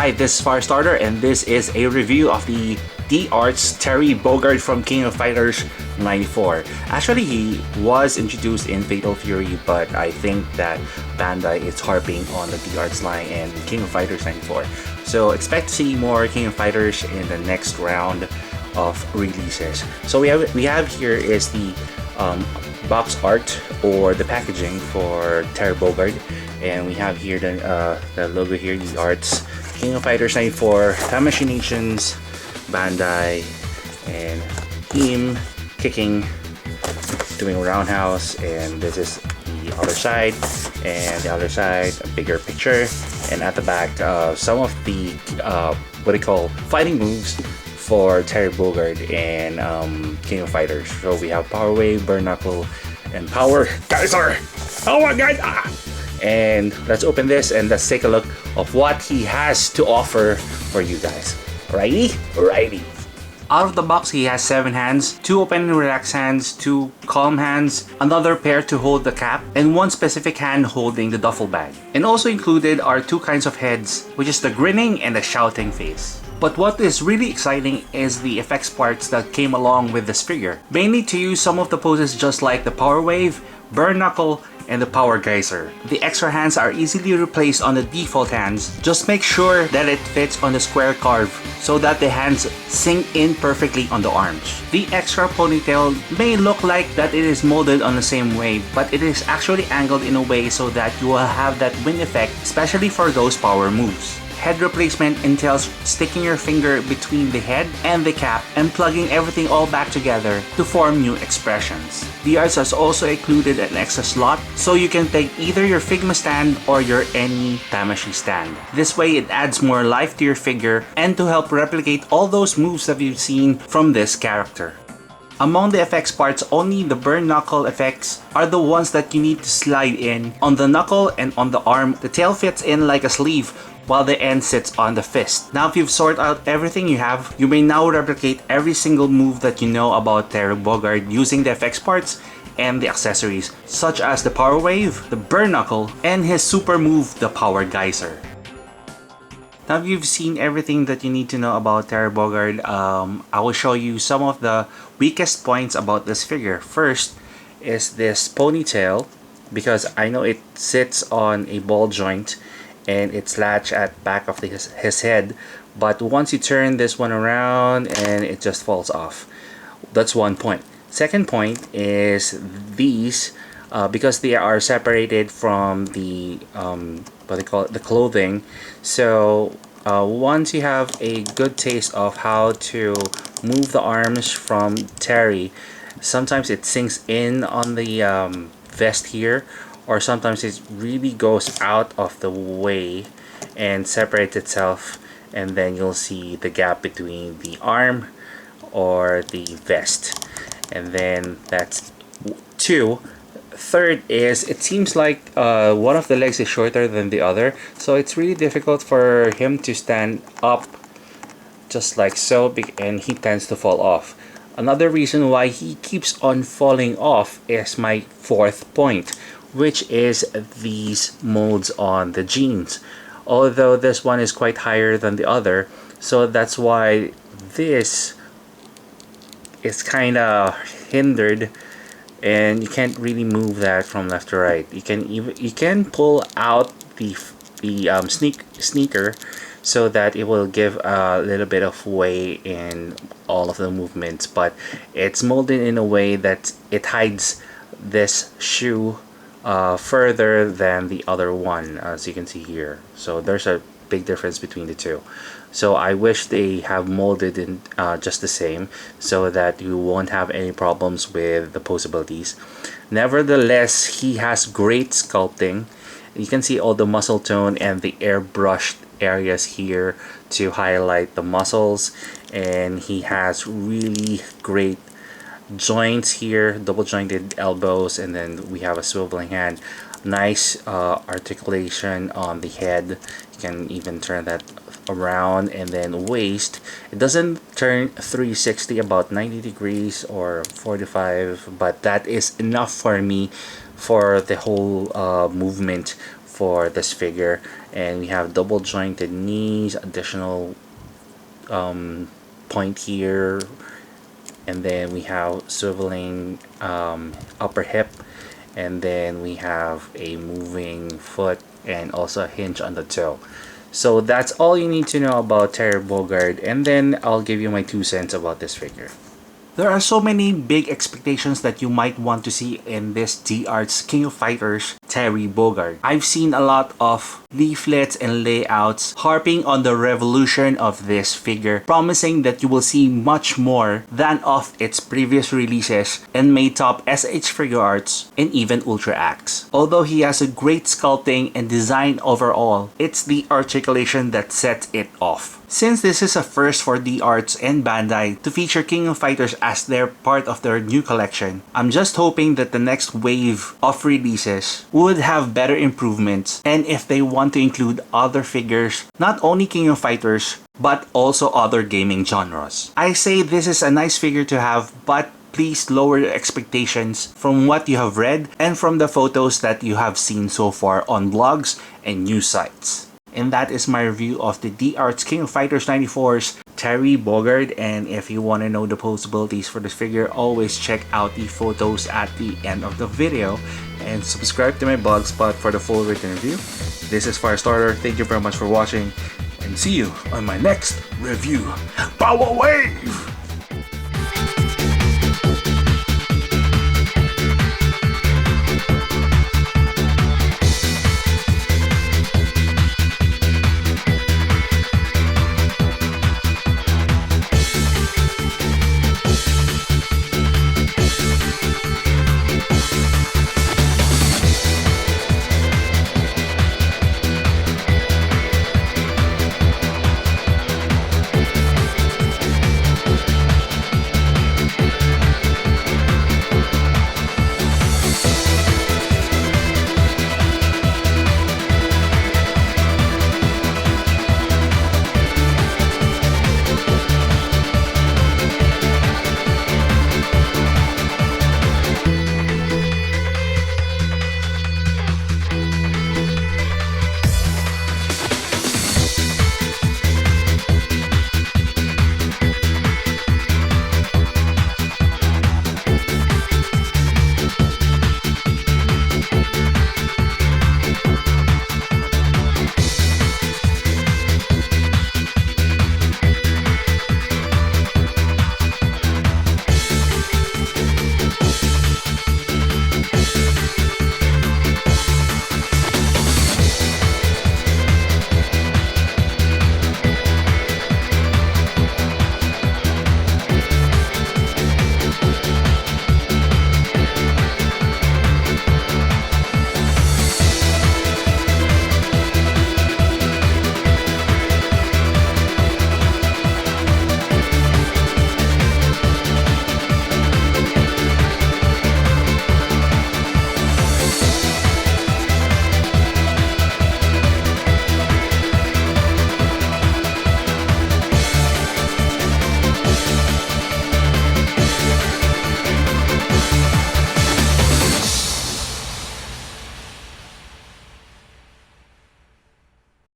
Hi, this is Firestarter, and this is a review of the D-Arts Terry Bogard from King of Fighters 94. Actually, he was introduced in Fatal Fury, but I think that Bandai is harping on the D-Arts line and King of Fighters 94. So expect to see more King of Fighters in the next round of releases. So we have here is the box art or the packaging for Terry Bogard, and we have here the logo here, the arts, King of Fighters 94, Tamashii Nations, Bandai, and him kicking, doing a roundhouse, and this is the other side, and the other side a bigger picture, and at the back some of the what they call fighting moves for Terry Bogard and King of Fighters. So we have Power Wave, Burn Knuckle, and Power Geyser. Oh my god! And let's open this and let's take a look of what he has to offer for you guys. Righty? Righty. Out of the box, he has 7 hands, 2 open and relaxed hands, 2 calm hands, another pair to hold the cap, and 1 specific hand holding the duffel bag. And also included are 2 kinds of heads, which is the grinning and the shouting face. But what is really exciting is the effects parts that came along with this figure. Mainly to use some of the poses just like the Power Wave, Burn Knuckle, and the Power Geyser. The extra hands are easily replaced on the default hands. Just make sure that it fits on the square carve so that the hands sink in perfectly on the arms. The extra ponytail may look like that it is molded on the same way, but it is actually angled in a way so that you will have that wind effect, especially for those power moves. Head replacement entails sticking your finger between the head and the cap and plugging everything all back together to form new expressions. D-Arts has also included an extra slot so you can take either your Figma stand or your any Tamashii stand. This way it adds more life to your figure and to help replicate all those moves that you've seen from this character. Among the effects parts, only the Burn Knuckle effects are the ones that you need to slide in on the knuckle and on the arm. The tail fits in like a sleeve while the end sits on the fist. Now if you've sorted out everything you have, you may now replicate every single move that you know about Terry Bogard using the effects parts and the accessories, such as the Power Wave, the Burn Knuckle, and his super move, the Power Geyser. Now you've seen everything that you need to know about Terry Bogard. I will show you some of the weakest points about this figure. First is this ponytail, because I know it sits on a ball joint and it's latched at back of his head, but once you turn this one around and it just falls off. That's one point. Second point is these, because they are separated from the what they call it, the clothing. So once you have a good taste of how to move the arms from Terry, sometimes it sinks in on the vest here, or sometimes it really goes out of the way and separates itself, and then you'll see the gap between the arm or the vest. And then that's 2. Third is, it seems like one of the legs is shorter than the other, so it's really difficult for him to stand up just like so, and he tends to fall off. Another reason why he keeps on falling off is my 4th point, which is these molds on the jeans. Although this one is quite higher than the other, so that's why this is kind of hindered, and you can't really move that from left to right. You can pull out the sneaker so that it will give a little bit of way in all of the movements, but it's molded in a way that it hides this shoe further than the other one, as you can see here. So there's a big difference between the two. So I wish they have molded in just the same so that you won't have any problems with the possibilities. Nevertheless, he has great sculpting. You can see all the muscle tone and the airbrushed areas here to highlight the muscles, and he has really great joints here, double jointed elbows, and then we have a swiveling hand. Nice articulation on the head. You can even turn that around, and then waist, it doesn't turn 360, about 90 degrees or 45, but that is enough for me for the whole movement for this figure. And we have double jointed knees, additional point here, and then we have swiveling upper hip, and then we have a moving foot and also a hinge on the toe. So that's all you need to know about Terry Bogard, and then I'll give you my 2 cents about this figure. There are so many big expectations that you might want to see in this D-Arts King of Fighters Terry Bogard. I've seen a lot of leaflets and layouts harping on the revolution of this figure, promising that you will see much more than of its previous releases and may top SH Figure Arts and even Ultra Axe. Although he has a great sculpting and design overall, it's the articulation that sets it off. Since this is a first for D-Arts and Bandai to feature King of Fighters as their part of their new collection, I'm just hoping that the next wave of releases would have better improvements, and if they want to include other figures, not only King of Fighters, but also other gaming genres. I say this is a nice figure to have, but please lower your expectations from what you have read and from the photos that you have seen so far on blogs and news sites. And that is my review of the D-Arts King of Fighters 94's Terry Bogard. And if you want to know the possibilities for this figure, always check out the photos at the end of the video. And subscribe to my blog spot for the full written review. This is Firestarter. Thank you very much for watching. And see you on my next review. Power Wave!